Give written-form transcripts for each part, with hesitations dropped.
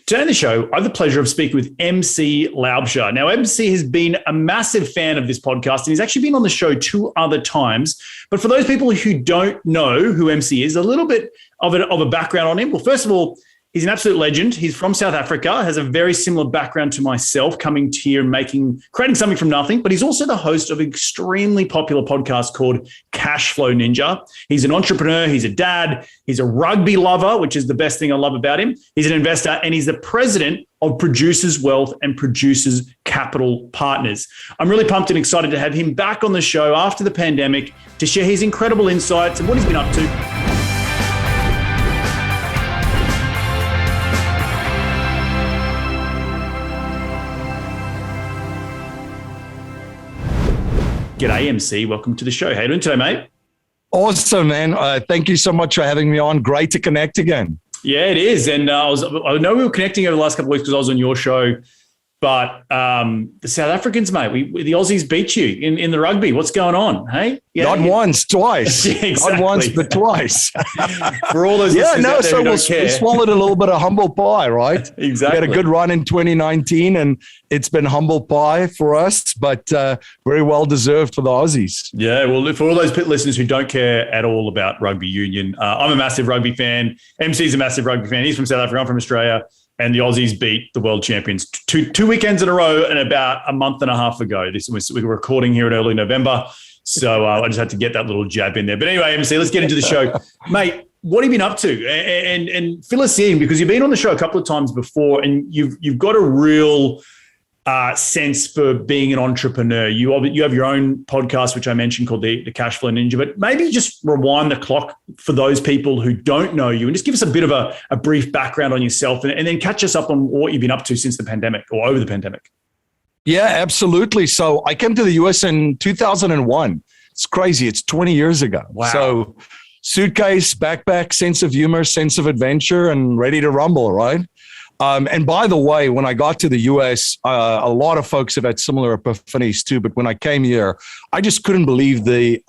Today on the show, I have the pleasure of speaking with MC Laubscher. Now, MC has been a massive fan of this podcast, and he's actually been on the show 2 other times. But for those people who don't know who MC is, a little bit of a background on him. Well, first of all, he's an absolute legend. He's from South Africa, has a very similar background to myself, coming to here and creating something from nothing. But he's also the host of an extremely popular podcast called Cashflow Ninja. He's an entrepreneur. He's a dad. He's a rugby lover, which is the best thing I love about him. He's an investor, and he's the president of Producers Wealth and Producers Capital Partners. I'm really pumped and excited to have him back on the show after the pandemic to share his incredible insights and what he's been up to. G'day, MC. Welcome to the show. How you doing today, mate? Awesome, man. Thank you so much for having me on. Great to connect again. Yeah, it is. And I know we were connecting over the last couple of weeks because I was on your show, but the South Africans, mate, the Aussies beat you in the rugby. What's going on? Hey? Yeah, Not once, twice. Yeah, exactly. Not once, but twice. For all those we swallowed a little bit of humble pie, right? Exactly. We had a good run in 2019, and it's been humble pie for us, but very well deserved for the Aussies. Yeah, well, for all those listeners who don't care at all about rugby union, I'm a massive rugby fan. MC's a massive rugby fan. He's from South Africa. I'm from Australia. And the Aussies beat the world champions two weekends in a row and about a month and a half ago. We were recording here in early November. So I just had to get that little jab in there. But anyway, MC, let's get into the show. Mate, what have you been up to? And fill us in, because you've been on the show a couple of times before, and you've got a real sense for being an entrepreneur. You have your own podcast, which I mentioned, called the Cashflow Ninja. But maybe just rewind the clock for those people who don't know you, and just give us a bit of a brief background on yourself, and then catch us up on what you've been up to since the pandemic or over the pandemic. Yeah, absolutely. So I came to the US in 2001. It's crazy. It's 20 years ago. Wow. So suitcase, backpack, sense of humor, sense of adventure, and ready to rumble, right? And by the way, when I got to the US, a lot of folks have had similar epiphanies too. But when I came here, I just couldn't believe the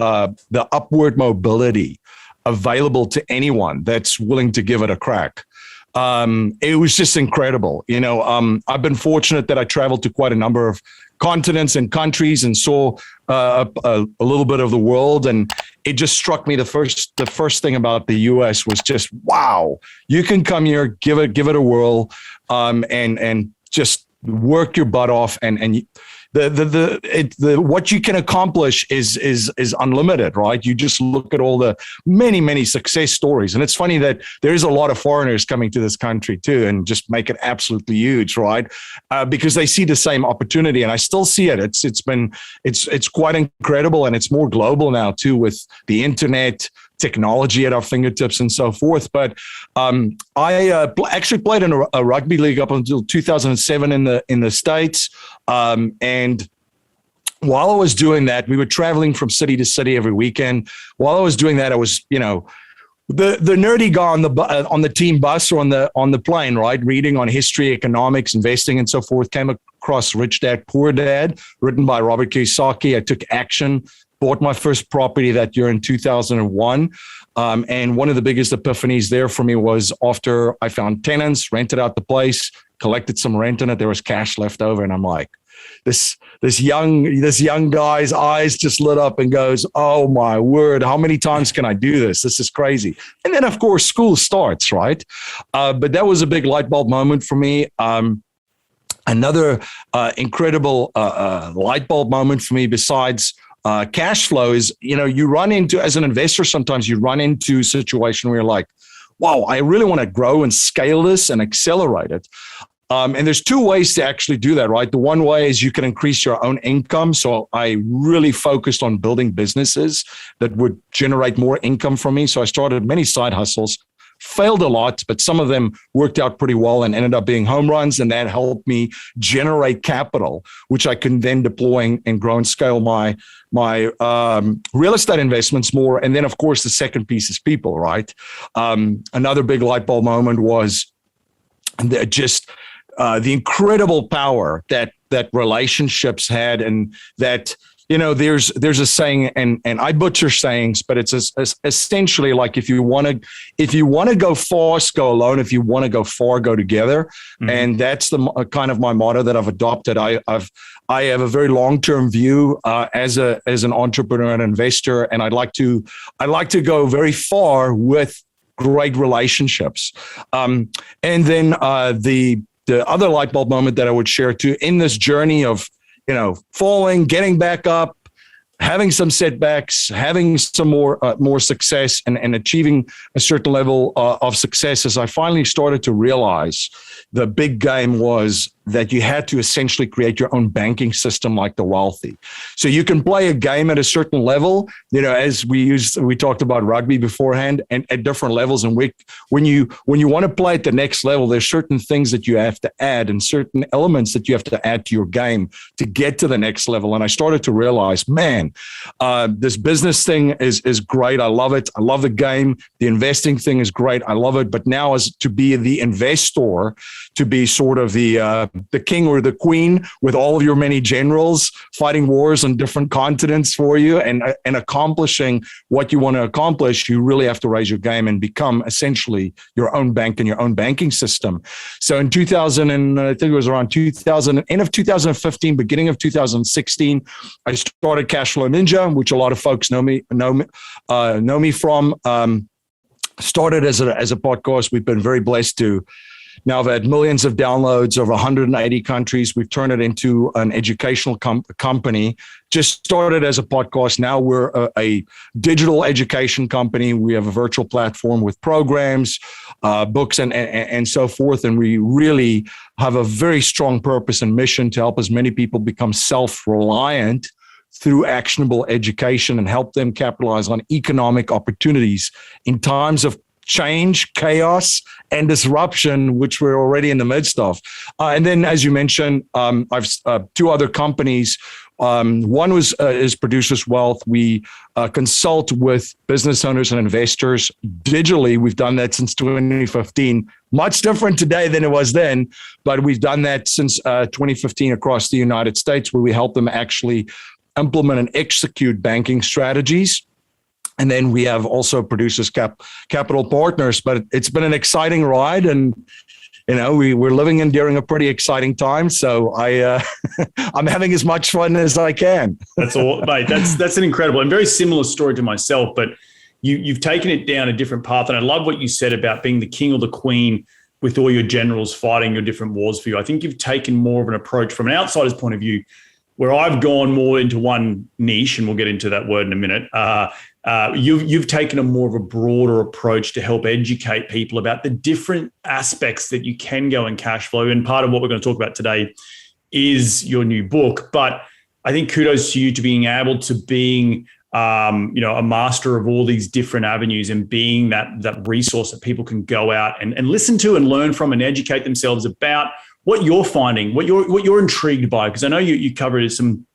upward mobility available to anyone that's willing to give it a crack. It was just incredible. I've been fortunate that I traveled to quite a number of continents and countries and saw a little bit of the world, and it just struck me the first thing about the US was just, wow, you can come here, give it a whirl, and just work your butt off, and what you can accomplish is unlimited, right? You just look at all the many success stories, and it's funny that there is a lot of foreigners coming to this country too, and just make it absolutely huge, right? Because they see the same opportunity, and I still see it. It's quite incredible, and it's more global now too, with the internet, technology at our fingertips, and so forth. But I actually played in a rugby league up until 2007 in the States, and while I was doing that, we were traveling from city to city every weekend. While I was doing that, I was, the nerdy guy on the team bus or on the plane, right? Reading on history, economics, investing, and so forth. Came across Rich Dad, Poor Dad, written by Robert Kiyosaki. I took action. Bought my first property that year in 2001. And one of the biggest epiphanies there for me was after I found tenants, rented out the place, collected some rent in it, there was cash left over. And I'm like, this young guy's eyes just lit up and goes, oh my word, how many times can I do this? This is crazy. And then of course school starts, right? But that was a big light bulb moment for me. Another incredible light bulb moment for me besides cash flow is, you run into, as an investor, sometimes you run into a situation where you're like, wow, I really want to grow and scale this and accelerate it. And there's 2 ways to actually do that, right? The one way is you can increase your own income. So I really focused on building businesses that would generate more income for me. So I started many side hustles. Failed a lot, but some of them worked out pretty well and ended up being home runs. And that helped me generate capital, which I can then deploy and grow and scale my real estate investments more. And then, of course, the second piece is people, right? Another big light bulb moment was the incredible power that relationships had, and that there's a saying, and I butcher sayings, but it's essentially like if you want to go fast, go alone. If you want to go far, go together. Mm-hmm. And that's the kind of my motto that I've adopted. I have a very long-term view as an entrepreneur and investor, and I'd like to go very far with great relationships. And then the other light bulb moment that I would share too in this journey of falling, getting back up, having some setbacks, having some more success, and achieving a certain level of success, as I finally started to realize the big game was that you had to essentially create your own banking system like the wealthy. So you can play a game at a certain level, as we talked about rugby beforehand, and at different levels. And when you want to play at the next level, there's certain things that you have to add and certain elements that you have to add to your game to get to the next level. And I started to realize, man, this business thing is great. I love it. I love the game. The investing thing is great. I love it. But now, as to be the investor, to be sort of the king or the queen with all of your many generals fighting wars on different continents for you and accomplishing what you want to accomplish, you really have to raise your game and become essentially your own bank and your own banking system. So in 2000, and I think it was around 2000, end of 2015, beginning of 2016, I started Cashflow Ninja, which a lot of folks know me from. Started as a podcast. We've been very blessed to now have had millions of downloads over 180 countries. We've turned it into an educational company. Just started as a podcast. Now we're a digital education company. We have a virtual platform with programs, books, and so forth. And we really have a very strong purpose and mission to help as many people become self-reliant through actionable education and help them capitalize on economic opportunities in times of change, chaos, and disruption, which we're already in the midst of. And then, as you mentioned, I've two other companies. One is Producers Wealth. We consult with business owners and investors digitally. We've done that since 2015. Much different today than it was then, but we've done that since 2015 across the United States, where we help them actually implement and execute banking strategies. And then we have also Producers Capital Partners, but it's been an exciting ride, and we're living in during a pretty exciting time. So I'm having as much fun as I can. That's all, mate. That's an incredible and very similar story to myself, but you've taken it down a different path. And I love what you said about being the king or the queen with all your generals fighting your different wars for you. I think you've taken more of an approach from an outsider's point of view, where I've gone more into one niche, and we'll get into that word in a minute. You've taken a more of a broader approach to help educate people about the different aspects that you can go in cash flow. And part of what we're going to talk about today is your new book. But I think kudos to you to being able to being a master of all these different avenues and being that resource that people can go out and listen to and learn from and educate themselves about what you're finding, what you're intrigued by. Because I know you covered some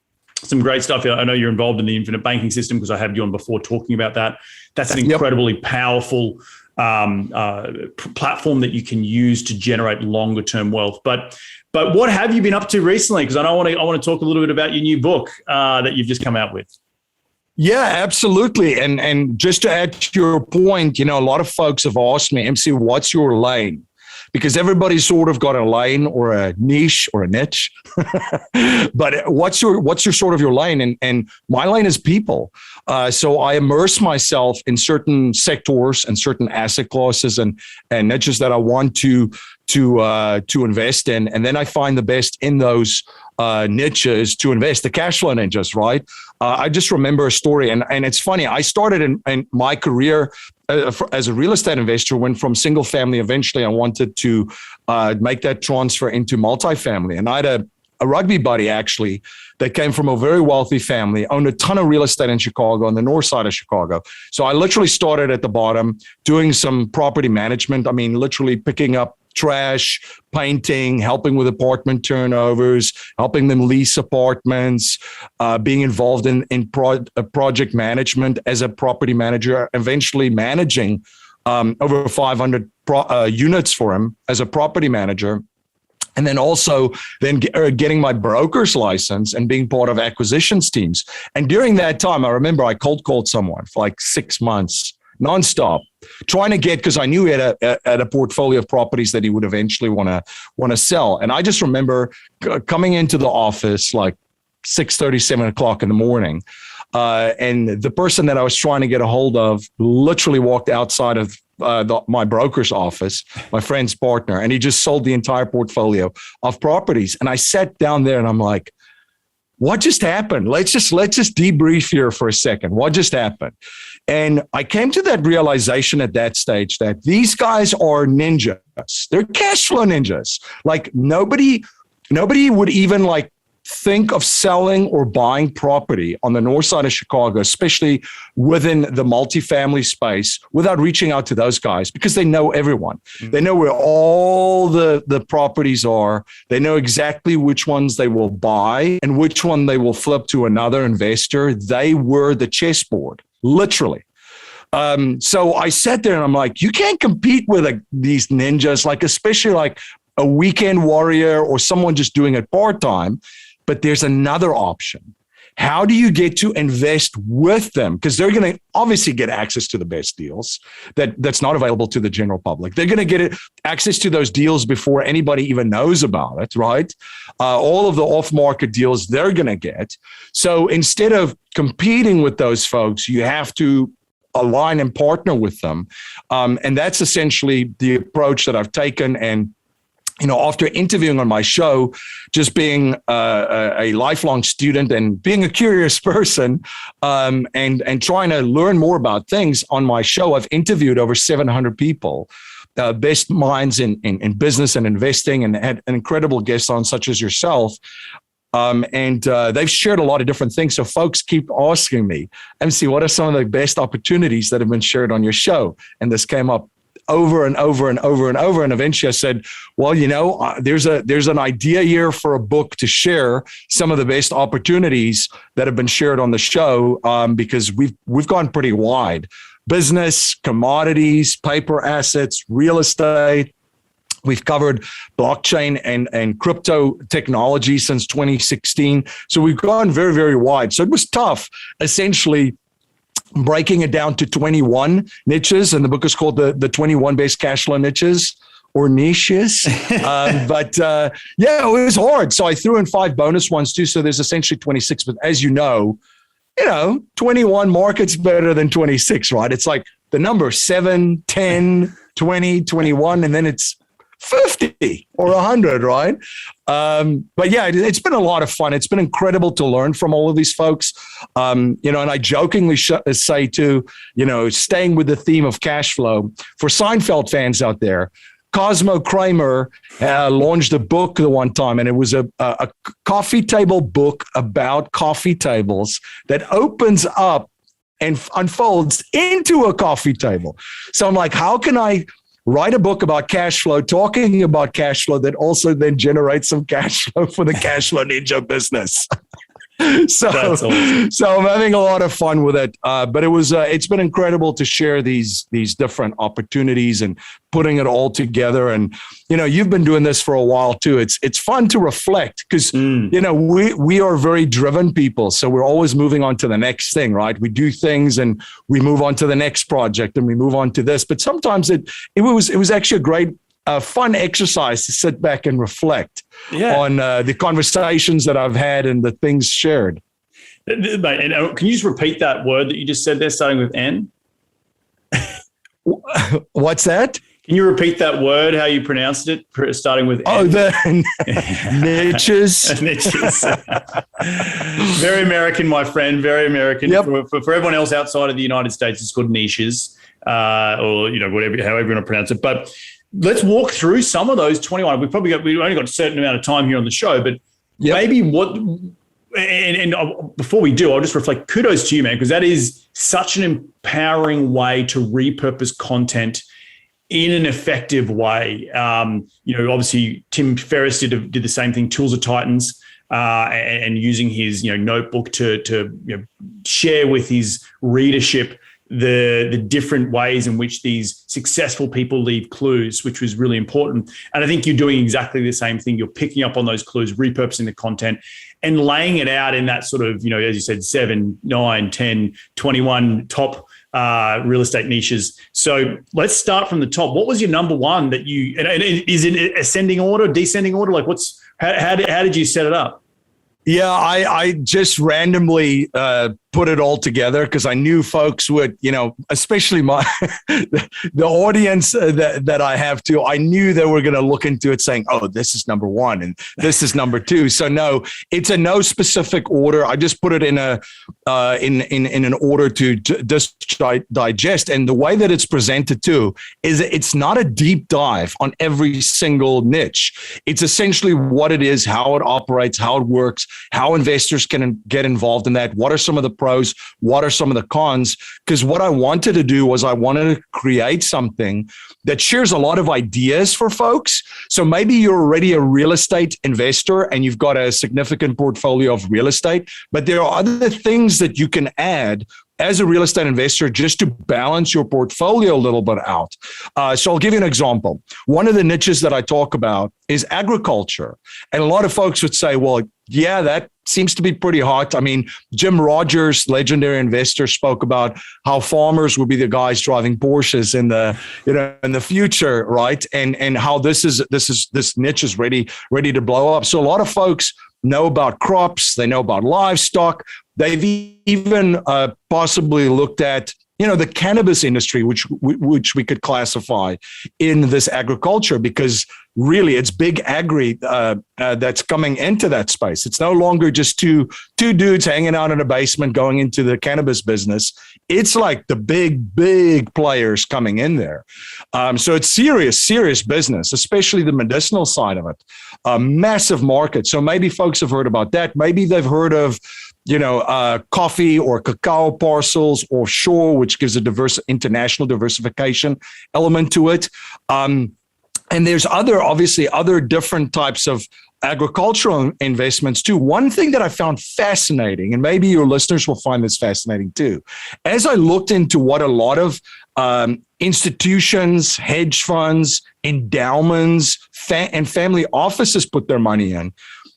great stuff. I know you're involved in the infinite banking system because I had you on before talking about that. That's an incredibly powerful platform that you can use to generate longer term wealth. But what have you been up to recently? Because I want to talk a little bit about your new book that you've just come out with. Yeah, absolutely. And just to add to your point, a lot of folks have asked me, MC, what's your lane? Because everybody's sort of got a lane or a niche or a niche. But what's your sort of your lane? And my lane is people. So I immerse myself in certain sectors and certain asset classes and niches that I want to invest in. And then I find the best in those niches to invest, the Cashflow Ninjas, right? I just remember a story, and it's funny. I started in my career as a real estate investor, went from single family. Eventually, I wanted to make that transfer into multifamily. And I had a rugby buddy, actually, that came from a very wealthy family, owned a ton of real estate in Chicago, on the north side of Chicago. So I literally started at the bottom, doing some property management. I mean, literally picking up trash, painting, helping with apartment turnovers, helping them lease apartments, being involved in project management as a property manager, eventually managing over 500 units for him as a property manager. And then also getting my broker's license and being part of acquisitions teams. And during that time, I remember I cold called someone for like 6 months, nonstop, trying to get, because I knew he had a portfolio of properties that he would eventually want to sell. And I just remember coming into the office like 6:30, 7 o'clock in the morning. And the person that I was trying to get a hold of literally walked outside of my broker's office, my friend's partner, and he just sold the entire portfolio of properties. And I sat down there and I'm like, what just happened? Let's just debrief here for a second. What just happened? And I came to that realization at that stage that these guys are ninjas. They're cash flow ninjas. Like nobody would even like think of selling or buying property on the north side of Chicago, especially within the multifamily space, without reaching out to those guys, because they know everyone. Mm-hmm. They know where all the properties are. They know exactly which ones they will buy and which one they will flip to another investor. They were the chessboard, literally. So I sat there and I'm like, you can't compete with these ninjas, like especially like a weekend warrior or someone just doing it part-time. But there's another option. How do you get to invest with them? Because they're going to obviously get access to the best deals that's not available to the general public. They're going to get access to those deals before anybody even knows about it, right? All of the off-market deals they're going to get. So instead of competing with those folks, you have to align and partner with them. And that's essentially the approach that I've taken. And after interviewing on my show, just being a lifelong student and being a curious person, and trying to learn more about things on my show, I've interviewed over 700 people, best minds in business and investing, and had incredible guests on, such as yourself. And they've shared a lot of different things. So folks keep asking me, MC, what are some of the best opportunities that have been shared on your show? And this came up over and over and over and over. And eventually I said, well, there's an idea here for a book to share some of the best opportunities that have been shared on the show, because we've gone pretty wide. Business, commodities, paper assets, real estate. We've covered blockchain and crypto technology since 2016. So we've gone very, very wide. So it was tough, essentially, breaking it down to 21 niches, and the book is called the 21 Best Cashflow Niches, or niches. But it was hard. So I threw in 5 bonus ones too. So there's essentially 26. But as you know, 21 markets better than 26, right? It's like the number 7, 10, 20, 21, and then it's 50 or 100, right? But yeah, it's been a lot of fun. It's been incredible to learn from all of these folks. And I jokingly say too, staying with the theme of cash flow, for Seinfeld fans out there, Cosmo Kramer launched a book the one time, and it was a coffee table book about coffee tables that opens up and unfolds into a coffee table. So I'm like, how can I write a book about cash flow, talking about cash flow, that also then generates some cash flow for the Cashflow Ninja business? So I'm having a lot of fun with it. But it's been incredible to share these different opportunities and putting it all together. And, you've been doing this for a while too. It's fun to reflect because, we are very driven people. So we're always moving on to the next thing, right? We do things and we move on to the next project and we move on to this. But sometimes it was actually a great fun exercise to sit back and reflect on the conversations that I've had and the things shared. Mate, and can you just repeat that word that you just said there, starting with N? What's that? Can you repeat that word, how you pronounced it, starting with N? Oh, the niches. Niches. Very American, my friend, very American. Yep. For everyone else outside of the United States, it's called niches, or whatever, however you want to pronounce it. But let's walk through some of those 21. We've only got a certain amount of time here on the show, but maybe what, and before we do, I'll just reflect, kudos to you, man, because that is such an empowering way to repurpose content in an effective way. Obviously Tim Ferriss did the same thing, Tools of Titans, and using his, notebook to share with his readership the different ways in which these successful people leave clues, which was really important. And I think you're doing exactly the same thing. You're picking up on those clues, repurposing the content, and laying it out in that sort of, as you said, 7, 9, 10, 21 top real estate niches. So let's start from the top. What was your number one that you, and is it ascending order, descending order? Like how did you set it up? Yeah, I just randomly put it all together because I knew folks would, especially the audience that I have too. I knew they were going to look into it saying, "Oh, this is number one and this is number two." So no, it's a no specific order. I just put it in in an order to just digest. And the way that it's presented too is it's not a deep dive on every single niche. It's essentially what it is, how it operates, how it works, how investors can get involved in that. What are some of the pros? What are some of the cons? Because what I wanted to do was I wanted to create something that shares a lot of ideas for folks. So maybe you're already a real estate investor and you've got a significant portfolio of real estate, but there are other things that you can add as a real estate investor just to balance your portfolio a little bit out. So I'll give you an example. One of the niches that I talk about is agriculture. And a lot of folks would say, well, yeah, that seems to be pretty hot. I mean, Jim Rogers, legendary investor, spoke about how farmers will be the guys driving Porsches in the future, right? And how this niche is ready to blow up. So a lot of folks know about crops, they know about livestock. They've even possibly looked at the cannabis industry, which we could classify in this agriculture, because really it's big agri that's coming into that space. It's no longer just two dudes hanging out in a basement going into the cannabis business. It's like the big players coming in there. So it's serious business, especially the medicinal side of it. A massive market. So maybe folks have heard about that. Maybe they've heard of coffee or cacao parcels offshore, which gives a international diversification element to it. And there's other different types of agricultural investments too. One thing that I found fascinating, and maybe your listeners will find this fascinating too, as I looked into what a lot of institutions, hedge funds, endowments, and family offices put their money in,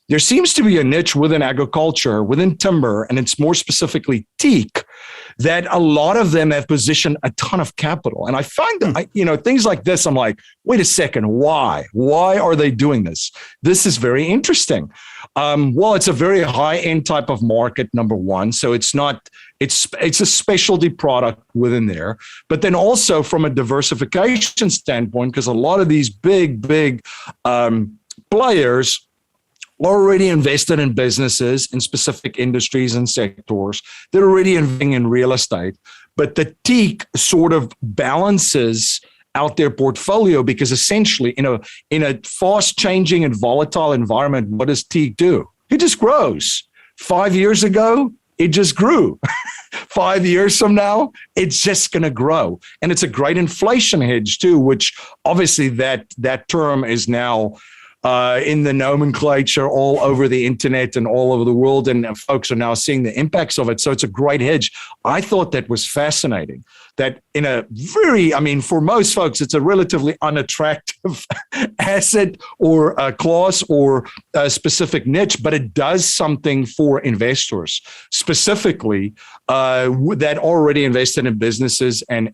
there seems to be a niche within agriculture, within timber, and it's more specifically teak, that a lot of them have positioned a ton of capital. And I find that, things like this, I'm like, wait a second, why? Why are they doing this? This is very interesting. Well, it's a very high-end type of market, number one. So it's a specialty product within there. But then also from a diversification standpoint, because a lot of these big players already invested in businesses in specific industries and sectors. They're already investing in real estate, but the teak sort of balances out their portfolio, because essentially in a fast changing and volatile environment, what does teak do? It just grows. 5 years ago, it just grew. 5 years from now, it's just going to grow. And it's a great inflation hedge too, which obviously that term is now in the nomenclature all over the internet and all over the world, and folks are now seeing the impacts of it. So it's a great hedge. I thought that was fascinating, that in a for most folks, it's a relatively unattractive asset or a class or a specific niche, but it does something for investors, specifically that already invested in businesses and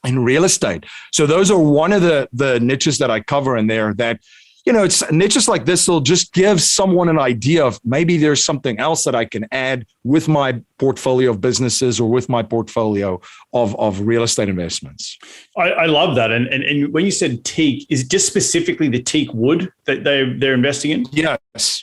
in real estate. So those are one of the niches that I cover in there, that, it's niches like this will just give someone an idea of maybe there's something else that I can add with my portfolio of businesses or with my portfolio of real estate investments. I love that. And when you said teak, is it just specifically the teak wood that they're investing in? Yes.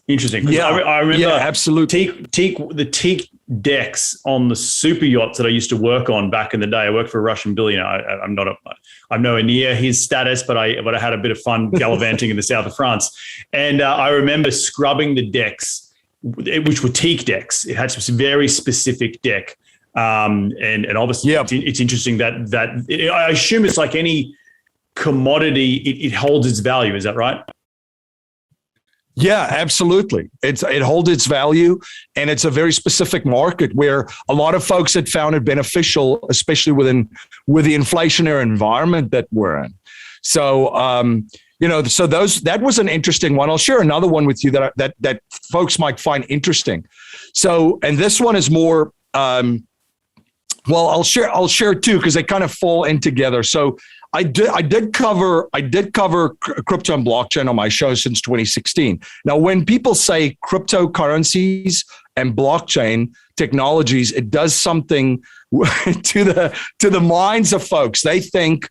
Interesting. Yeah, I remember absolutely. The teak decks on the super yachts that I used to work on back in the day. I worked for a Russian billionaire. I'm nowhere near his status, but I had a bit of fun gallivanting in the south of France. And I remember scrubbing the decks, which were teak decks. It had some very specific deck. And obviously it's interesting that I assume it's like any commodity, it holds its value. Is that right? Yeah, absolutely. It holds its value, and it's a very specific market where a lot of folks had found it beneficial, especially with the inflationary environment that we're in. So, that was an interesting one. I'll share another one with you that folks might find interesting. So, and this one is more. I'll share two because they kind of fall in together. So I did cover crypto and blockchain on my show since 2016. Now, when people say cryptocurrencies and blockchain technologies, it does something to the minds of folks. They think,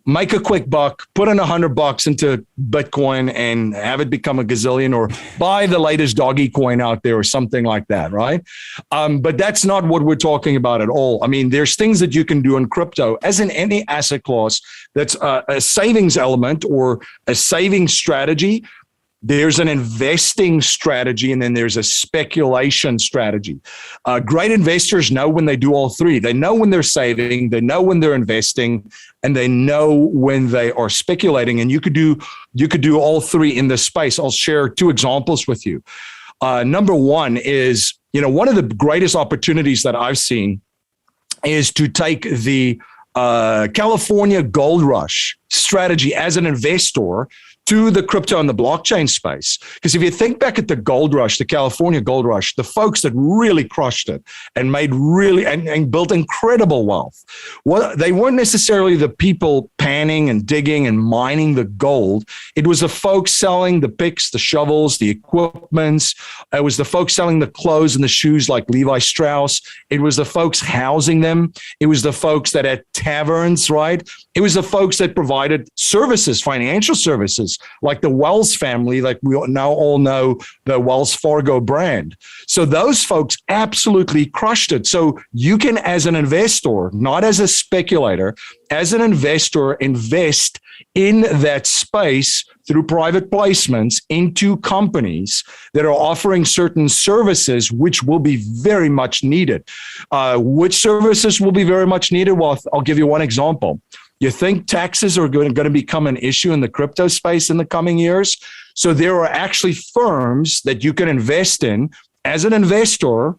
make a quick buck, put in $100 into Bitcoin and have it become a gazillion, or buy the latest doggy coin out there or something like that, right? But that's not what we're talking about at all. I mean, there's things that you can do in crypto, as in any asset class, that's a savings element or a saving strategy. There's an investing strategy, and then there's a speculation strategy. Great investors know when they do all three. They know when they're saving, they know when they're investing, and they know when they are speculating. And you could do all three in this space. I'll share two examples with you. Number one is, one of the greatest opportunities that I've seen is to take the California gold rush strategy as an investor to the crypto and the blockchain space. Because if you think back at the gold rush, the California gold rush, the folks that really crushed it and made and built incredible wealth, they weren't necessarily the people panning and digging and mining the gold. It was the folks selling the picks, the shovels, the equipments. It was the folks selling the clothes and the shoes like Levi Strauss. It was the folks housing them. It was the folks that had taverns, right? It was the folks that provided services, financial services, like the Wells family, like we now all know the Wells Fargo brand. So those folks absolutely crushed it. So you can, as an investor, not as a speculator, as an investor, invest in that space through private placements into companies that are offering certain services, which will be very much needed. Which services will be very much needed? Well, I'll give you one example. You think taxes are going to become an issue in the crypto space in the coming years? So there are actually firms that you can invest in as an investor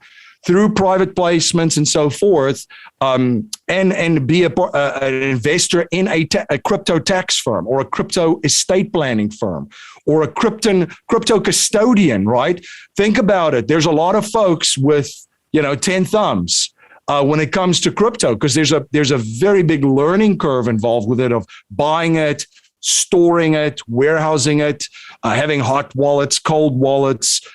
through private placements and so forth, and be an investor in a crypto tax firm or a crypto estate planning firm or a crypto custodian, right? Think about it. There's a lot of folks with 10 thumbs. When it comes to crypto, because there's a very big learning curve involved with it, of buying it, storing it, warehousing it, having hot wallets, cold wallets,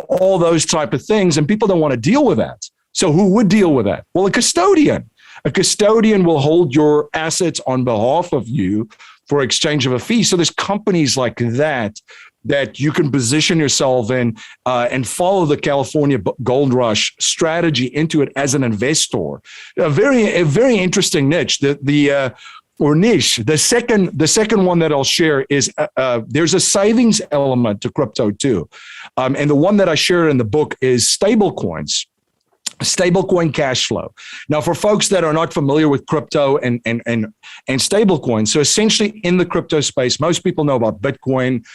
all those type of things. And people don't want to deal with that. So who would deal with that? Well, a custodian. A custodian will hold your assets on behalf of you for exchange of a fee. So there's companies like that you can position yourself in and follow the California gold rush strategy into it as an investor. A very interesting niche. Niche. The second one that I'll share is there's a savings element to crypto too, and the one that I share in the book is stable coins. Stablecoin cash flow. Now, for folks that are not familiar with crypto and stablecoins, so essentially in the crypto space, most people know about Bitcoin,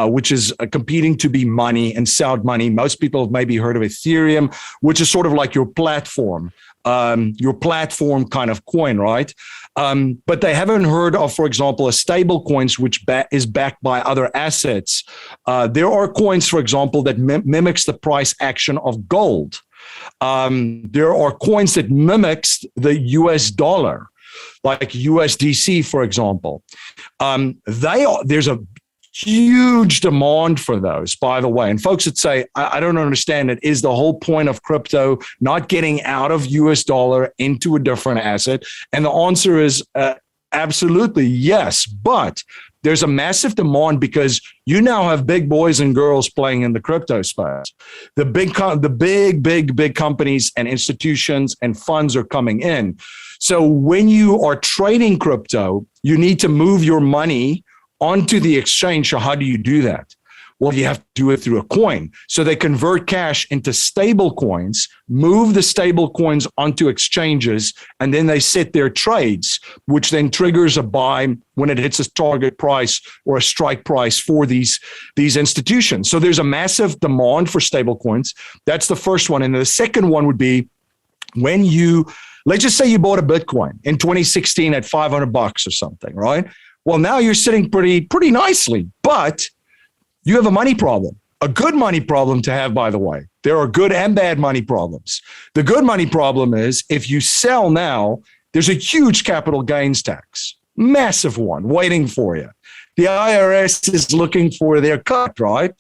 which is competing to be money and sound money. Most people have maybe heard of Ethereum, which is sort of like your platform kind of coin, right? But they haven't heard of, for example, a stable coins, which is backed by other assets. There are coins, for example, that mimics the price action of gold. There are coins that mimics the US dollar, like USDC, for example. There's a huge demand for those, by the way. And folks that say, I don't understand it, is the whole point of crypto not getting out of US dollar into a different asset? And the answer is absolutely yes. But there's a massive demand because you now have big boys and girls playing in the crypto space. The big companies and institutions and funds are coming in. So when you are trading crypto, you need to move your money onto the exchange. So how do you do that? Well, you have to do it through a coin. So they convert cash into stable coins, move the stable coins onto exchanges, and then they set their trades, which then triggers a buy when it hits a target price or a strike price for these institutions. So there's a massive demand for stable coins. That's the first one. And the second one would be when let's just say you bought a Bitcoin in 2016 at $500 or something, right? Well, now you're sitting pretty nicely, but you have a money problem, a good money problem to have, by the way. There are good and bad money problems. The good money problem is if you sell now, there's a huge capital gains tax, massive one waiting for you. The IRS is looking for their cut, right?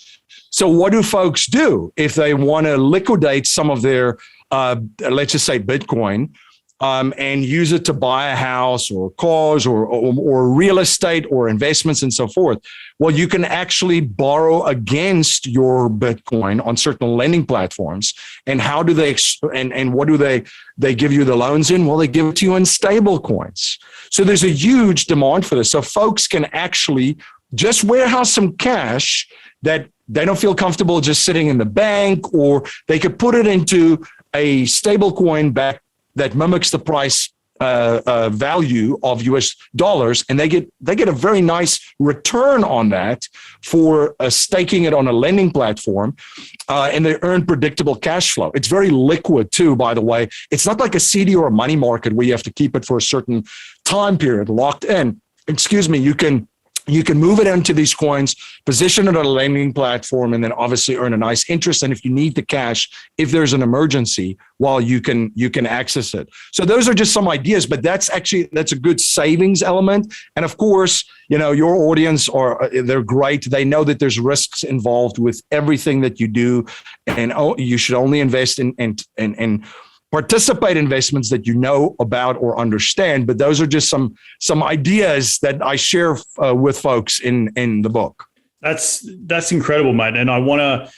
So what do folks do if they want to liquidate some of their, let's just say Bitcoin, and use it to buy a house or cars or real estate or investments and so forth? Well, you can actually borrow against your Bitcoin on certain lending platforms. And how do they, and what do they give you the loans in? Well, they give it to you in stable coins. So there's a huge demand for this. So folks can actually just warehouse some cash that they don't feel comfortable just sitting in the bank, or they could put it into a stable coin back that mimics the price value of US dollars, and they get a very nice return on that for staking it on a lending platform, and they earn predictable cash flow. It's very liquid too, by the way. It's not like a CD or a money market where you have to keep it for a certain time period locked in. Excuse me, you can move it into these coins, position it on a lending platform, and then obviously earn a nice interest. And if you need the cash, if there's an emergency, well, you can access it. So those are just some ideas, but that's a good savings element. And of course, your audience they're great. They know that there's risks involved with everything that you do, and you should only invest in participate investments that you know about or understand. But those are just some ideas that I share with folks in the book. That's incredible, mate. And I want to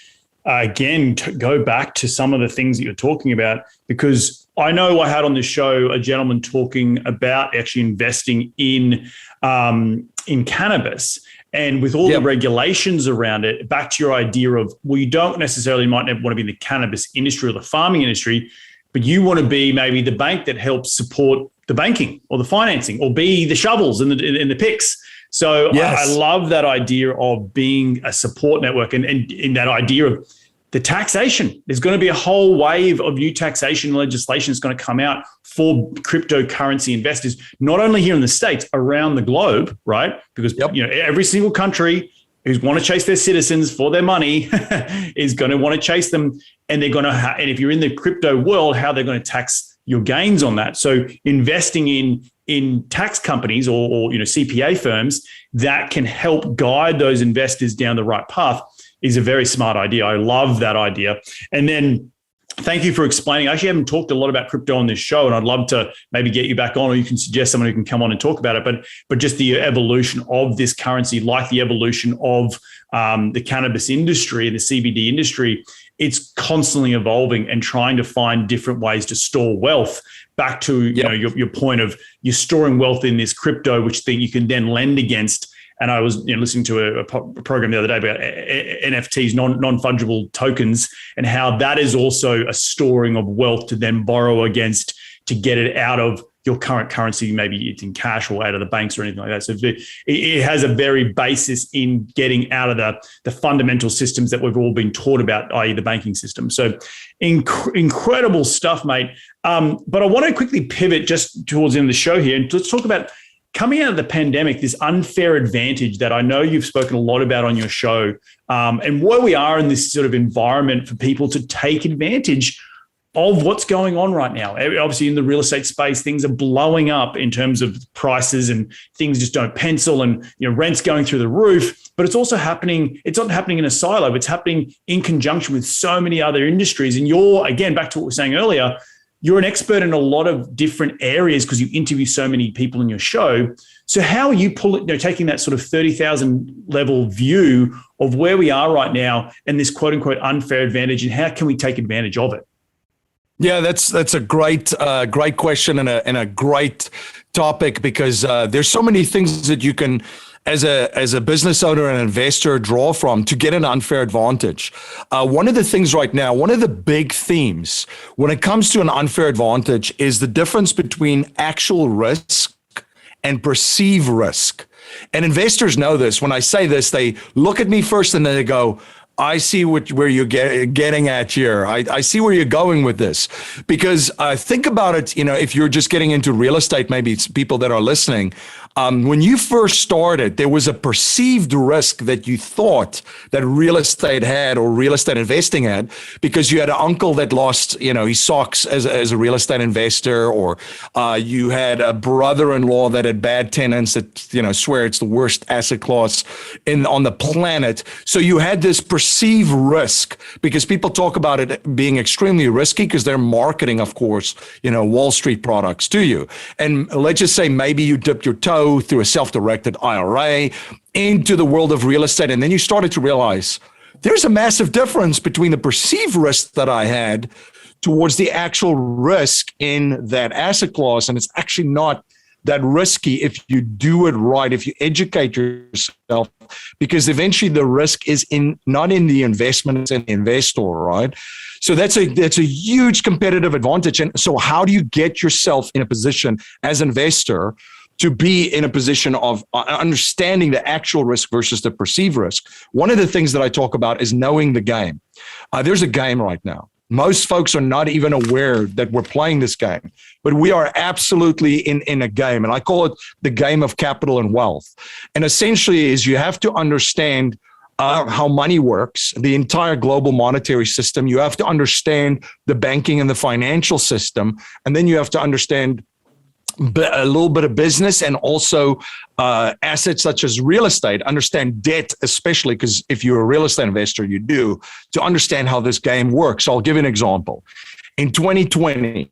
again go back to some of the things that you're talking about, because I know I had on this show a gentleman talking about actually investing in cannabis. And with all the regulations around it, back to your idea of, well, you don't necessarily might want to be in the cannabis industry or the farming industry, but you want to be maybe the bank that helps support the banking or the financing, or be the shovels and the picks. So yes. I love that idea of being a support network, and in that idea of the taxation. There's going to be a whole wave of new taxation legislation that's going to come out for cryptocurrency investors, not only here in the States, around the globe, right? Because every single country who's want to chase their citizens for their money is going to want to chase them. And they're going to and if you're in the crypto world, how they're going to tax your gains on that. So investing in tax companies or CPA firms that can help guide those investors down the right path is a very smart idea. I love that idea. And then thank you for explaining. I actually haven't talked a lot about crypto on this show, and I'd love to maybe get you back on, or you can suggest someone who can come on and talk about it. But just the evolution of this currency, like the evolution of the cannabis industry and the CBD industry, it's constantly evolving and trying to find different ways to store wealth. Back to your point of you're storing wealth in this crypto, which thing you can then lend against. And I was listening to a program the other day about NFTs, non-fungible tokens, and how that is also a storing of wealth to then borrow against to get it out of your current currency. Maybe it's in cash or out of the banks or anything like that. So it has a very basis in getting out of the fundamental systems that we've all been taught about, i.e. the banking system. So incredible stuff, mate. But I want to quickly pivot just towards the end of the show here, and let's talk about coming out of the pandemic, this unfair advantage that I know you've spoken a lot about on your show, and where we are in this sort of environment for people to take advantage of what's going on right now. Obviously, in the real estate space, things are blowing up in terms of prices, and things just don't pencil, and rent's going through the roof. But it's also happening. It's not happening in a silo. It's happening in conjunction with so many other industries. And you're, again, back to what we were saying earlier, you're an expert in a lot of different areas because you interview so many people in your show. So how are you taking that sort of 30,000 level view of where we are right now and this quote unquote unfair advantage, and how can we take advantage of it? Yeah, that's a great question and a great topic, because there's so many things that you can as a business owner and investor draw from to get an unfair advantage? One of the things right now, one of the big themes when it comes to an unfair advantage is the difference between actual risk and perceived risk. And investors know this. When I say this, they look at me first and then they go, I see where you're getting at here. I see where you're going with this. Because think about it, if you're just getting into real estate, maybe it's people that are listening. When you first started, there was a perceived risk that you thought that real estate had or real estate investing had, because you had an uncle that lost, his socks as a real estate investor, or you had a brother-in-law that had bad tenants that, swear it's the worst asset class on the planet. So you had this perceived risk, because people talk about it being extremely risky because they're marketing, of course, Wall Street products to you. And let's just say maybe you dipped your toe through a self-directed IRA into the world of real estate. And then you started to realize there's a massive difference between the perceived risk that I had towards the actual risk in that asset class. And it's actually not that risky if you do it right, if you educate yourself, because eventually the risk is not in the investment, it's in the investor, right? So that's a huge competitive advantage. And so how do you get yourself in a position as an investor to be in a position of understanding the actual risk versus the perceived risk? One of the things that I talk about is knowing the game. There's a game right now. Most folks are not even aware that we're playing this game, but we are absolutely in a game. And I call it the game of capital and wealth. And essentially is you have to understand how money works, the entire global monetary system. You have to understand the banking and the financial system. And then you have to understand a little bit of business and also assets such as real estate, understand debt, especially because if you're a real estate investor, you do, to understand how this game works. So I'll give you an example. In 2020,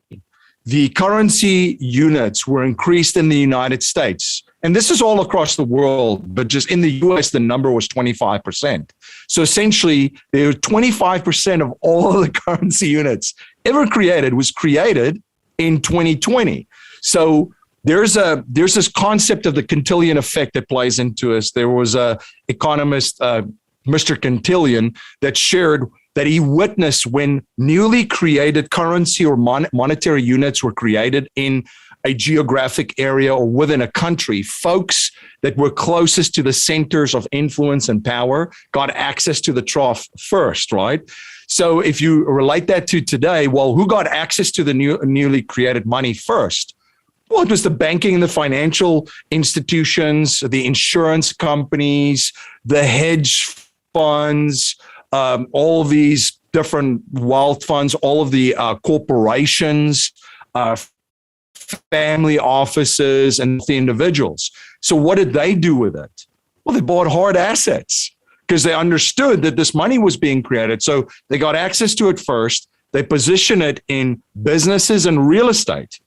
the currency units were increased in the United States. And this is all across the world, but just in the US, the number was 25%. So essentially, there were 25% of all of the currency units ever created was created in 2020. So there's this concept of the Cantillian Effect that plays into us. There was a economist, Mr. Cantillian, that shared that he witnessed when newly created currency or monetary units were created in a geographic area or within a country, folks that were closest to the centers of influence and power got access to the trough first, right? So if you relate that to today, well, who got access to the newly created money first? Well, it was the banking and the financial institutions, the insurance companies, the hedge funds, all these different wealth funds, all of the corporations, family offices, and the individuals. So what did they do with it? Well, they bought hard assets because they understood that this money was being created. So they got access to it first. They position it in businesses and real estate.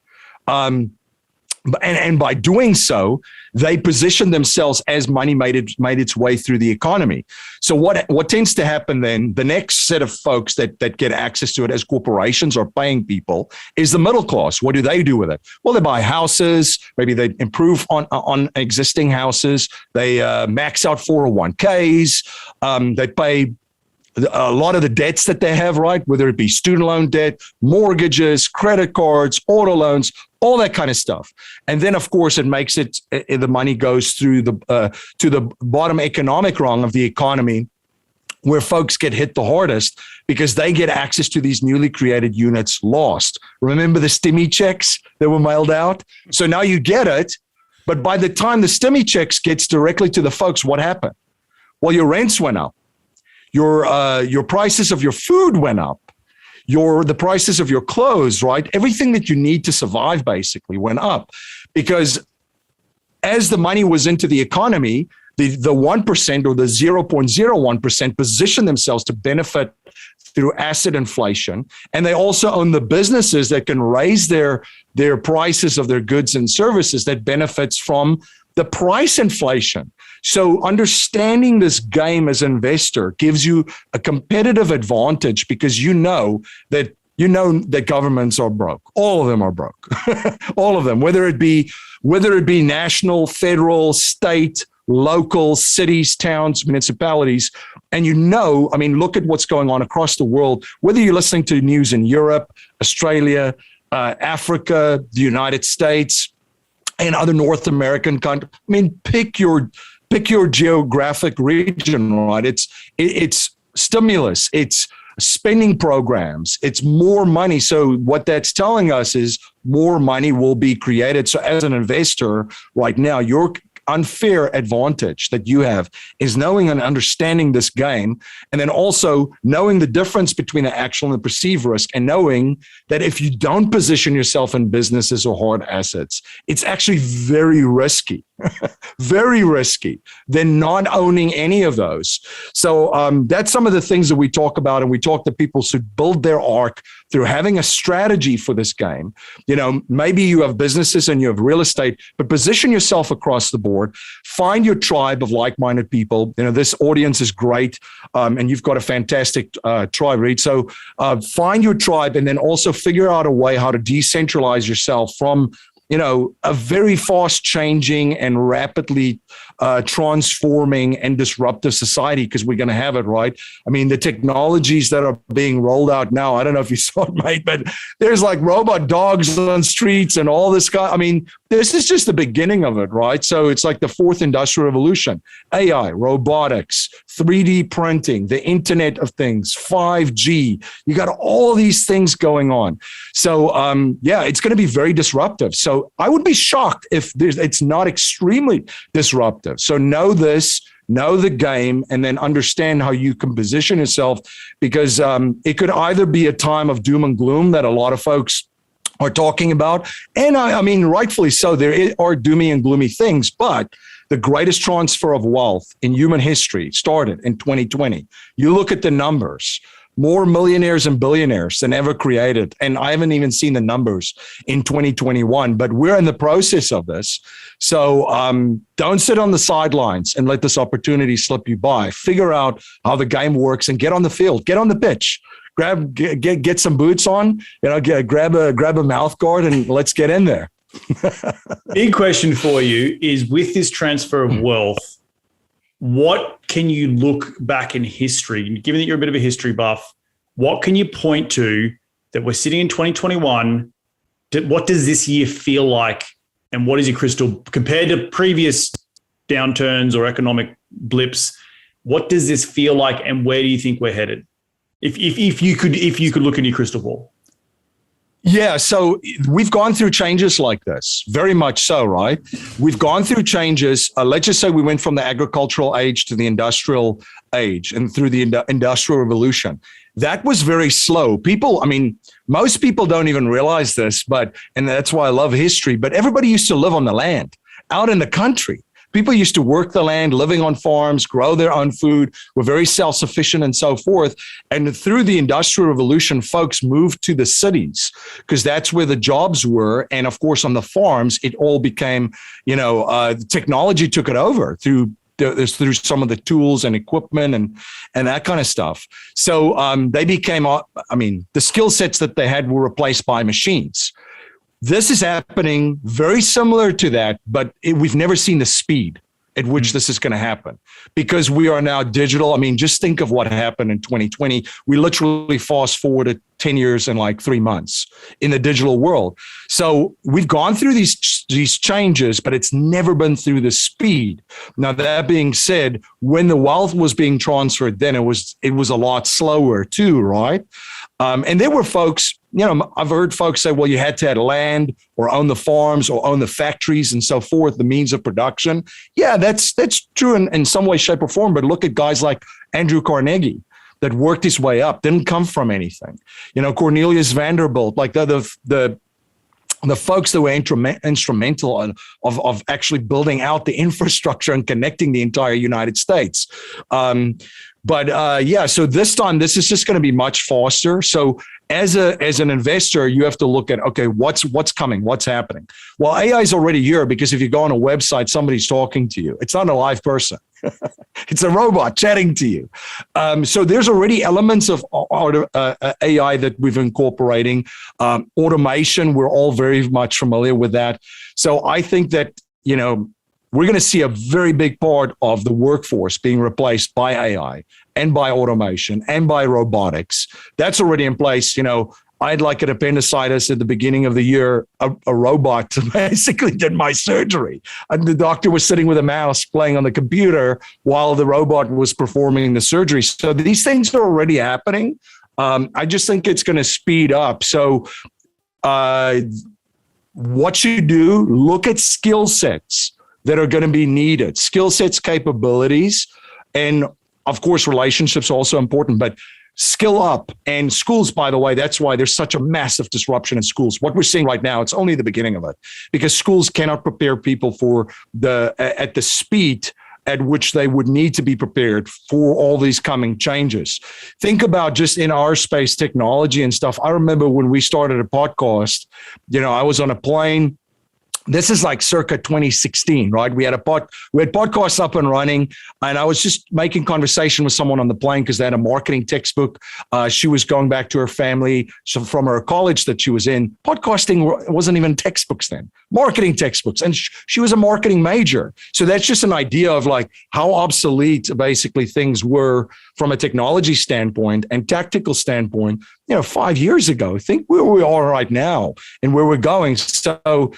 And by doing so, they position themselves as money made its way through the economy. So what tends to happen then, the next set of folks that get access to it as corporations or paying people is the middle class. What do they do with it? Well, they buy houses. Maybe they improve on existing houses. They max out 401ks. They pay a lot of the debts that they have, right? Whether it be student loan debt, mortgages, credit cards, auto loans, all that kind of stuff. And then, of course, it makes it, the money goes through to the bottom economic rung of the economy, where folks get hit the hardest because they get access to these newly created units lost. Remember the stimmy checks that were mailed out? So now you get it, but by the time the stimmy checks gets directly to the folks, what happened? Well, your rents went up. Your prices of your food went up. The prices of your clothes, right? Everything that you need to survive basically went up, because as the money was into the economy, the 1% or the 0.01% position themselves to benefit through asset inflation. And they also own the businesses that can raise their prices of their goods and services that benefits from the price inflation. So understanding this game as an investor gives you a competitive advantage, because you know that governments are broke. All of them are broke. All of them, whether it be national, federal, state, local cities, towns, municipalities. And look at what's going on across the world, whether you're listening to news in Europe, Australia, Africa, the United States, and other North American countries. Pick your geographic region, right? It's stimulus, it's spending programs, it's more money. So what that's telling us is more money will be created. So as an investor right now, your unfair advantage that you have is knowing and understanding this game, and then also knowing the difference between the actual and the perceived risk, and knowing that if you don't position yourself in businesses or hard assets, it's actually very risky, very risky than not owning any of those. So that's some of the things that we talk about, and we talk to people who build their arc through having a strategy for this game. Maybe you have businesses and you have real estate, but position yourself across the board. Find your tribe of like-minded people. This audience is great, and you've got a fantastic tribe, Reed. So find your tribe, and then also figure out a way how to decentralize yourself from a very fast changing and rapidly transforming and disruptive society, because we're going to have it, right? The technologies that are being rolled out now, I don't know if you saw it, mate, but there's like robot dogs on streets and all this this is just the beginning of it, right? So it's like the fourth industrial revolution: AI, robotics, 3D printing, the Internet of Things, 5G. You got all these things going on. So it's going to be very disruptive. So I would be shocked if it's not extremely disruptive. So know this, know the game, and then understand how you can position yourself, because it could either be a time of doom and gloom that a lot of folks are talking about. And rightfully so, there are doomy and gloomy things, but the greatest transfer of wealth in human history started in 2020. You look at the numbers. More millionaires and billionaires than ever created. And I haven't even seen the numbers in 2021, but we're in the process of this. So don't sit on the sidelines and let this opportunity slip you by. Figure out how the game works and get on the field, get on the pitch, get some boots on, grab a mouth guard, and let's get in there. Big question for you is, with this transfer of wealth, what can you look back in history, given that you're a bit of a history buff, what can you point to that we're sitting in 2021? What does this year feel like? And what is your crystal, compared to previous downturns or economic blips, what does this feel like, and where do you think we're headed? If you could look in your crystal ball. Yeah, so we've gone through changes like this, very much so, right? We've gone through changes. Let's just say we went from the agricultural age to the industrial age, and through the industrial revolution. That was very slow. Most people don't even realize this, and that's why I love history, but everybody used to live on the land, out in the country. People used to work the land, living on farms, grow their own food, were very self-sufficient and so forth. And through the Industrial Revolution, folks moved to the cities because that's where the jobs were. And of course, on the farms, it all became, technology took it over through some of the tools and equipment and that kind of stuff. So they became, the skill sets that they had were replaced by machines. This is happening very similar to that, but we've never seen the speed at which this is going to happen, because we are now digital. Just think of what happened in 2020. We literally fast forwarded 10 years in like 3 months in the digital world. So we've gone through these changes, but it's never been through the speed. Now, that being said, when the wealth was being transferred, then it was a lot slower too, right? And there were folks, I've heard folks say, well, you had to have land or own the farms or own the factories and so forth, the means of production. Yeah, that's true in some way, shape, or form. But look at guys like Andrew Carnegie that worked his way up, didn't come from anything. Cornelius Vanderbilt, like the folks that were instrumental of actually building out the infrastructure and connecting the entire United States. So this time, this is just going to be much faster. So as an investor, you have to look at, okay, what's coming, what's happening. Well, AI is already here, because if you go on a website, somebody's talking to you. It's not a live person. It's a robot chatting to you. So there's already elements of AI that we've incorporating. Automation, we're all very much familiar with that. So I think that, we're going to see a very big part of the workforce being replaced by AI and by automation and by robotics. That's already in place. I had like an appendicitis at the beginning of the year. A robot basically did my surgery. And the doctor was sitting with a mouse playing on the computer while the robot was performing the surgery. So these things are already happening. I just think it's going to speed up. So what you do, look at skill sets that are going to be needed, skill sets, capabilities, and of course, relationships are also important, but skill up. And schools, by the way, that's why there's such a massive disruption in schools. What we're seeing right now, it's only the beginning of it, because schools cannot prepare people for at the speed at which they would need to be prepared for all these coming changes. Think about just in our space, technology and stuff. I remember when we started a podcast, I was on a plane. This is like circa 2016, right? We had podcasts up and running, and I was just making conversation with someone on the plane because they had a marketing textbook. She was going back to her family from her college that she was in. Podcasting wasn't even textbooks then, marketing textbooks, and she was a marketing major. So that's just an idea of like how obsolete basically things were from a technology standpoint and tactical standpoint. 5 years ago. Think where we are right now and where we're going. So.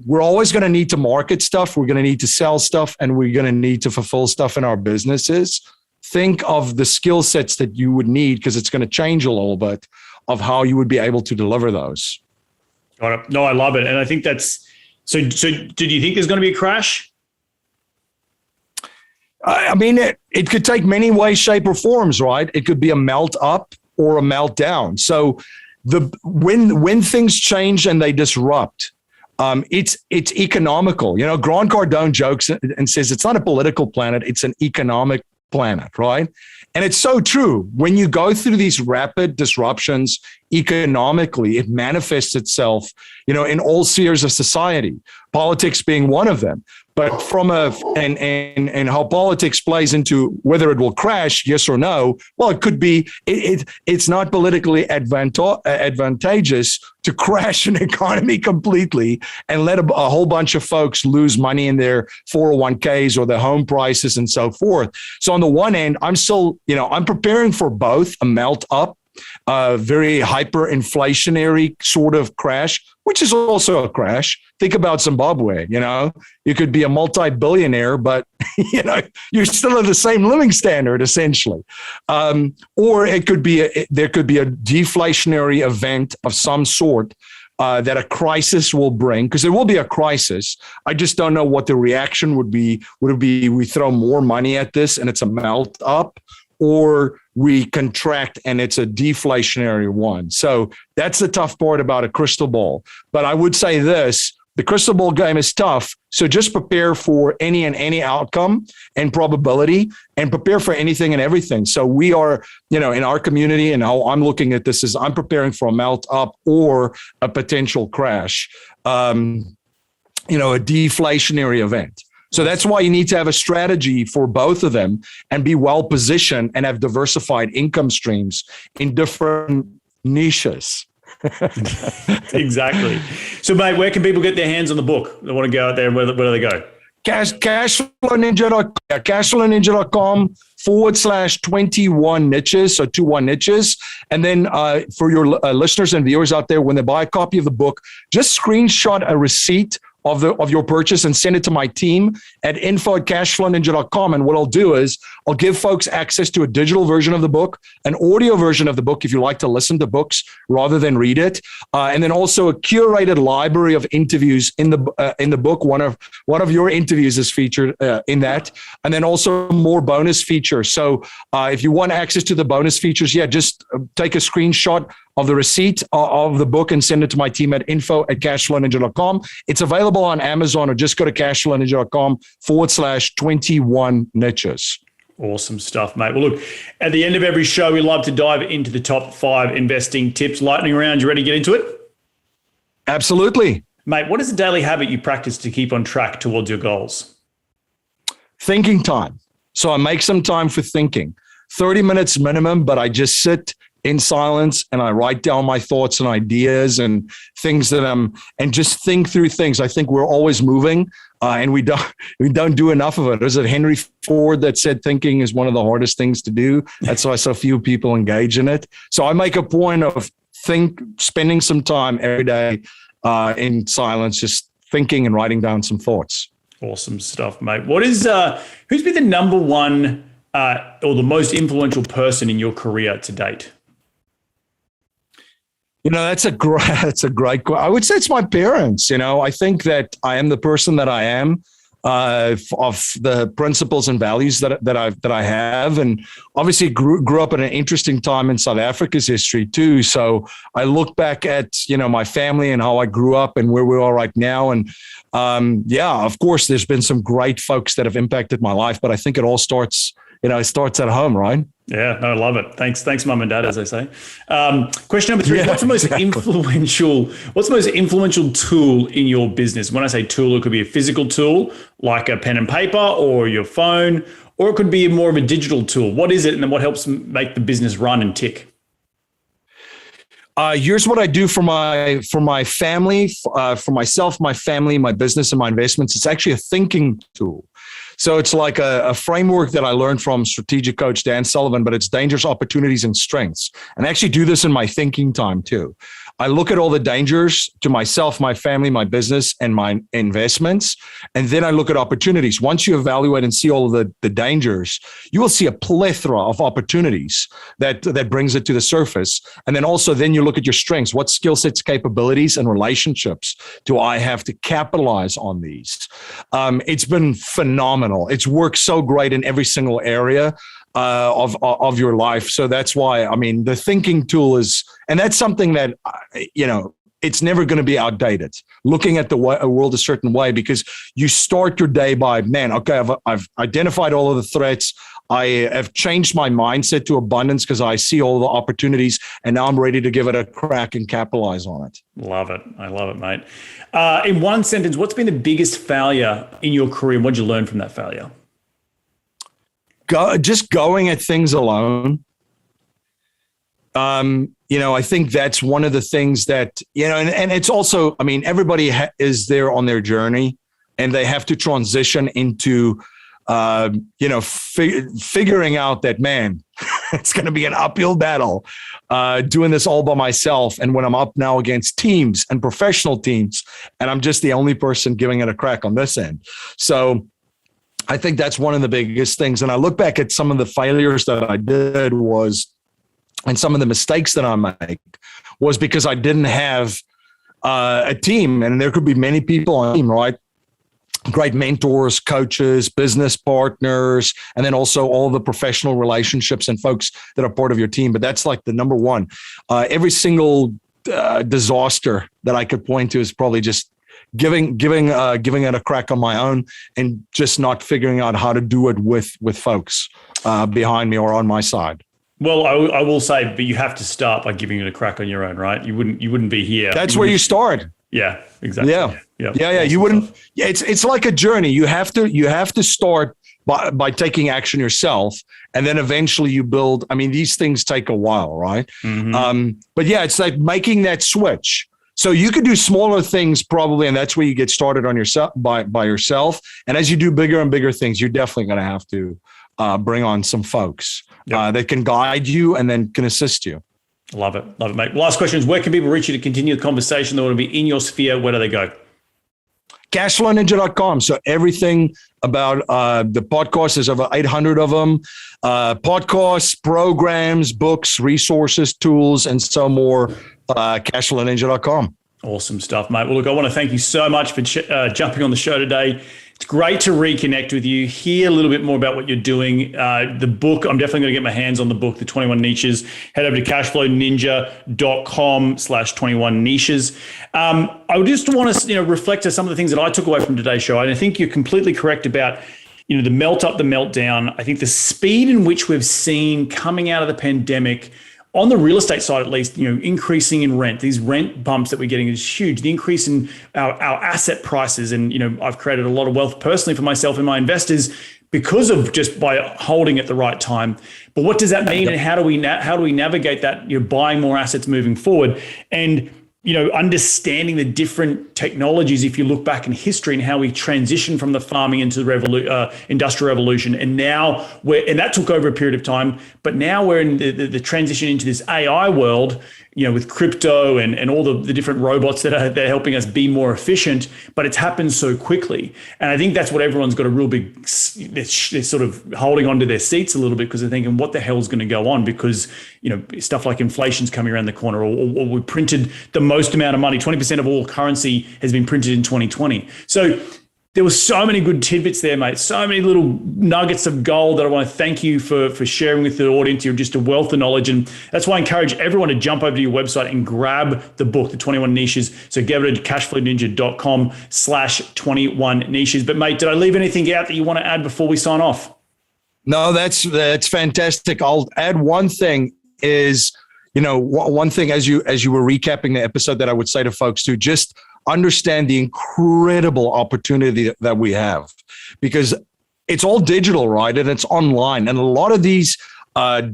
We're always going to need to market stuff. We're going to need to sell stuff, and we're going to need to fulfill stuff in our businesses. Think of the skill sets that you would need, because it's going to change a little bit of how you would be able to deliver those. Got it. No, I love it. And I think that's, so did you think there's going to be a crash? I mean, it could take many ways, shape, or forms, right? It could be a melt up or a meltdown. So when things change and they disrupt, it's economical. Grant Cardone jokes and says it's not a political planet, it's an economic planet, right? And it's so true. When you go through these rapid disruptions economically, it manifests itself, in all spheres of society, politics being one of them. But from and how politics plays into whether it will crash, yes or no, well, it could be. It's not politically advantageous to crash an economy completely and let a whole bunch of folks lose money in their 401ks or their home prices and so forth. So on the one end, I'm still, I'm preparing for both a melt up, very hyperinflationary sort of crash, which is also a crash. Think about Zimbabwe. You could be a multi-billionaire, but you're still at the same living standard essentially. Or there could be a deflationary event of some sort that a crisis will bring, because there will be a crisis. I just don't know what the reaction would be. Would it be we throw more money at this and it's a melt up, or we contract and it's a deflationary one? So that's the tough part about a crystal ball. But I would say this, the crystal ball game is tough. So just prepare for any outcome and probability, and prepare for anything and everything. So we are, in our community, and how I'm looking at this is I'm preparing for a melt up or a potential crash, a deflationary event. So that's why you need to have a strategy for both of them and be well positioned and have diversified income streams in different niches. Exactly. So, mate, where can people get their hands on the book? They want to go out there. Where do they go? Cashflow.com/21 niches, so 21 niches. And then for your listeners and viewers out there, when they buy a copy of the book, just screenshot a receipt of your purchase and send it to my team at info@cashflowninja.com. And what I'll do is I'll give folks access to a digital version of the book, an audio version of the book if you like to listen to books rather than read it, and then also a curated library of interviews in the book. One of your interviews is featured in that, and then also more bonus features. So if you want access to the bonus features, just take a screenshot of the receipt of the book and send it to my team at info@cashflowninja.com. It's available on Amazon, or just go to cashflowninja.com/21 niches. Awesome stuff, mate. Well, look, at the end of every show, we love to dive into the top 5 investing tips. Lightning round, you ready to get into it? Absolutely. Mate, what is a daily habit you practice to keep on track towards your goals? Thinking time. So I make some time for thinking. 30 minutes minimum, but I just sit in silence, and I write down my thoughts and ideas and things and just think through things. I think we're always moving, and we don't do enough of it. Is it Henry Ford that said thinking is one of the hardest things to do? That's why so few people engage in it. So I make a point of spending some time every day in silence, just thinking and writing down some thoughts. Awesome stuff, mate. Who's been the number one or the most influential person in your career to date? That's a great question. I would say it's my parents. I think that I am the person that I am of the principles and values that I have, and obviously grew up in an interesting time in South Africa's history too. So I look back at my family and how I grew up and where we are right now, and of course, there's been some great folks that have impacted my life, but I think it all starts. It starts at home, right? Yeah, no, I love it. Thanks, mum and dad, as they say. Question number 3: What's the most influential tool in your business? When I say tool, it could be a physical tool like a pen and paper, or your phone, or it could be more of a digital tool. What is it, and then what helps make the business run and tick? Here's what I do for my family, for myself, my family, my business, and my investments. It's actually a thinking tool. So it's like a framework that I learned from strategic coach Dan Sullivan, but it's dangers, opportunities, and strengths. And I actually do this in my thinking time too. I look at all the dangers to myself, my family, my business, and my investments. And then I look at opportunities. Once you evaluate and see all of the dangers, you will see a plethora of opportunities that brings it to the surface. And then also then you look at your strengths. What skill sets, capabilities, and relationships do I have to capitalize on these? It's been phenomenal. It's worked so great in every single area of your life. So that's why, the thinking tool is, and that's something that, it's never going to be outdated. Looking at a world a certain way, because you start your day by, I've identified all of the threats. I have changed my mindset to abundance because I see all the opportunities, and now I'm ready to give it a crack and capitalize on it. Love it. I love it, mate. In one sentence, what's been the biggest failure in your career? What did you learn from that failure? Just going at things alone. I think that's one of the things that, and it's also, everybody is there on their journey, and they have to transition into, figuring out that, man, it's going to be an uphill battle, doing this all by myself. And when I'm up now against teams and professional teams, and I'm just the only person giving it a crack on this end. So I think that's one of the biggest things. And I look back at some of the failures that I did and some of the mistakes that I make was because I didn't have a team. And there could be many people on a team, right? Great mentors, coaches, business partners, and then also all the professional relationships and folks that are part of your team. But that's like the number one. Every single disaster that I could point to is probably just giving it a crack on my own, and just not figuring out how to do it with folks behind me or on my side. Well, I will say, but you have to start by giving it a crack on your own, right? You wouldn't be here. That's where you start. Yeah, exactly. Yeah. Awesome. You wouldn't. Yeah, it's like a journey. You have to start by taking action yourself, and then eventually you build. These things take a while, right? Mm-hmm. But yeah, it's like making that switch. So you could do smaller things probably, and that's where you get started on yourself by yourself. And as you do bigger and bigger things, you're definitely going to have to bring on some folks that can guide you and then can assist you. Love it, mate. Last question is: where can people reach you to continue the conversation? They want to be in your sphere. Where do they go? Cashflowninja.com. So everything about the podcast, there's over 800 of them. Podcasts, programs, books, resources, tools, and so more. Cashflowninja.com. Awesome stuff, mate. Well, look, I want to thank you so much for jumping on the show today. It's great to reconnect with you, hear a little bit more about what you're doing. The book, I'm definitely going to get my hands on the book, The 21 Niches. Head over to cashflowninja.com/21 niches. I just want to reflect on some of the things that I took away from today's show. And I think you're completely correct about the melt up, the meltdown. I think the speed in which we've seen coming out of the pandemic, on the real estate side, at least, increasing in rent, these rent bumps that we're getting is huge. The increase in our asset prices, and I've created a lot of wealth personally for myself and my investors because of just by holding at the right time. But what does that mean, and how do we navigate that? Buying more assets moving forward, and understanding the different technologies. If you look back in history and how we transitioned from the farming into the industrial revolution, and now that took over a period of time, but now we're in the transition into this AI world. With crypto and all the different robots they're helping us be more efficient, but it's happened so quickly. And I think that's what everyone's got a real big, they're sort of holding onto their seats a little bit, because they're thinking, what the hell is going to go on? Because, stuff like inflation's coming around the corner, or we printed the most amount of money, 20% of all currency has been printed in 2020. So there were so many good tidbits there, mate. So many little nuggets of gold that I want to thank you for sharing with the audience. You're just a wealth of knowledge. And that's why I encourage everyone to jump over to your website and grab the book, The 21 Niches. So get over to cashflowninja.com/21 niches. But mate, did I leave anything out that you want to add before we sign off? No, that's fantastic. I'll add one thing is, one thing as you were recapping the episode that I would say to folks to just understand the incredible opportunity that we have, because it's all digital, right? And it's online. And a lot of these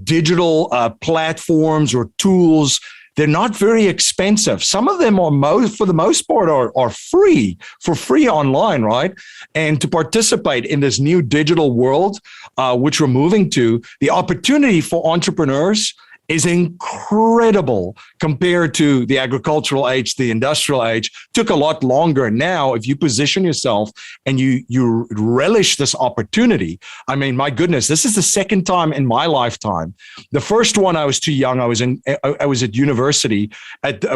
digital platforms or tools, they're not very expensive. Some of them are for the most part are free online, right? And to participate in this new digital world, which we're moving to, the opportunity for entrepreneurs is incredible compared to the agricultural age, the industrial age. Took a lot longer. Now, if you position yourself and you relish this opportunity, I mean, my goodness, this is the second time in my lifetime. The first one, I was too young. I was at university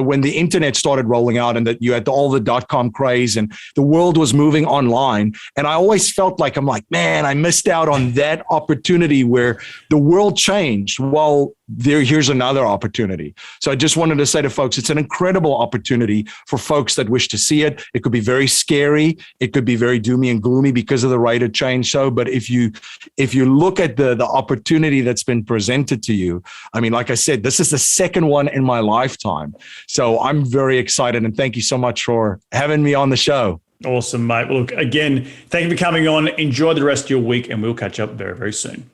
when the internet started rolling out, and that you had all the .com craze and the world was moving online. And I always felt like, man, I missed out on that opportunity where the world changed. Well, here's another opportunity. So I just wanted to say to folks, it's an incredible opportunity for folks that wish to see it. It could be very scary. It could be very doomy and gloomy because of the rate of change. But if you look at the opportunity that's been presented to you, I mean, like I said, this is the second one in my lifetime. So I'm very excited, and thank you so much for having me on the show. Awesome, mate. Well, look, again, thank you for coming on. Enjoy the rest of your week, and we'll catch up very, very soon.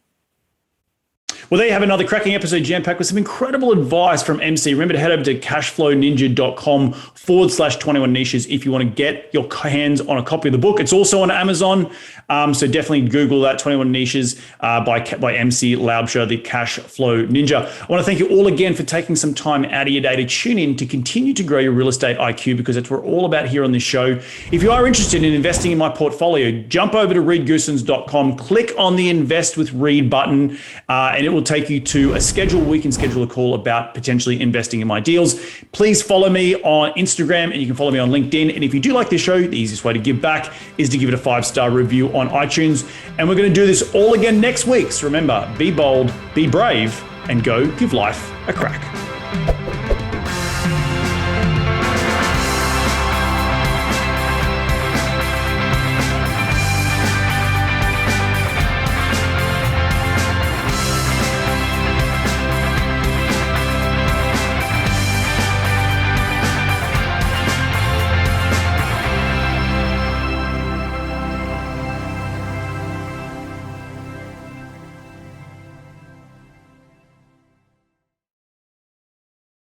Well, there you have another cracking episode jam-packed with some incredible advice from MC. Remember to head over to cashflowninja.com/21 niches if you want to get your hands on a copy of the book. It's also on Amazon. So definitely Google that, 21 Niches by MC Laubscher, the Cashflow Ninja. I want to thank you all again for taking some time out of your day to tune in to continue to grow your real estate IQ, because that's what we're all about here on this show. If you are interested in investing in my portfolio, jump over to reedgoosens.com, click on the Invest with Reed button, and it will take you to a schedule. We can schedule a call about potentially investing in my deals. Please follow me on Instagram, and you can follow me on LinkedIn. And if you do like this show, the easiest way to give back is to give it a 5-star review on iTunes. And we're going to do this all again next week. So remember, be bold, be brave, and go give life a crack.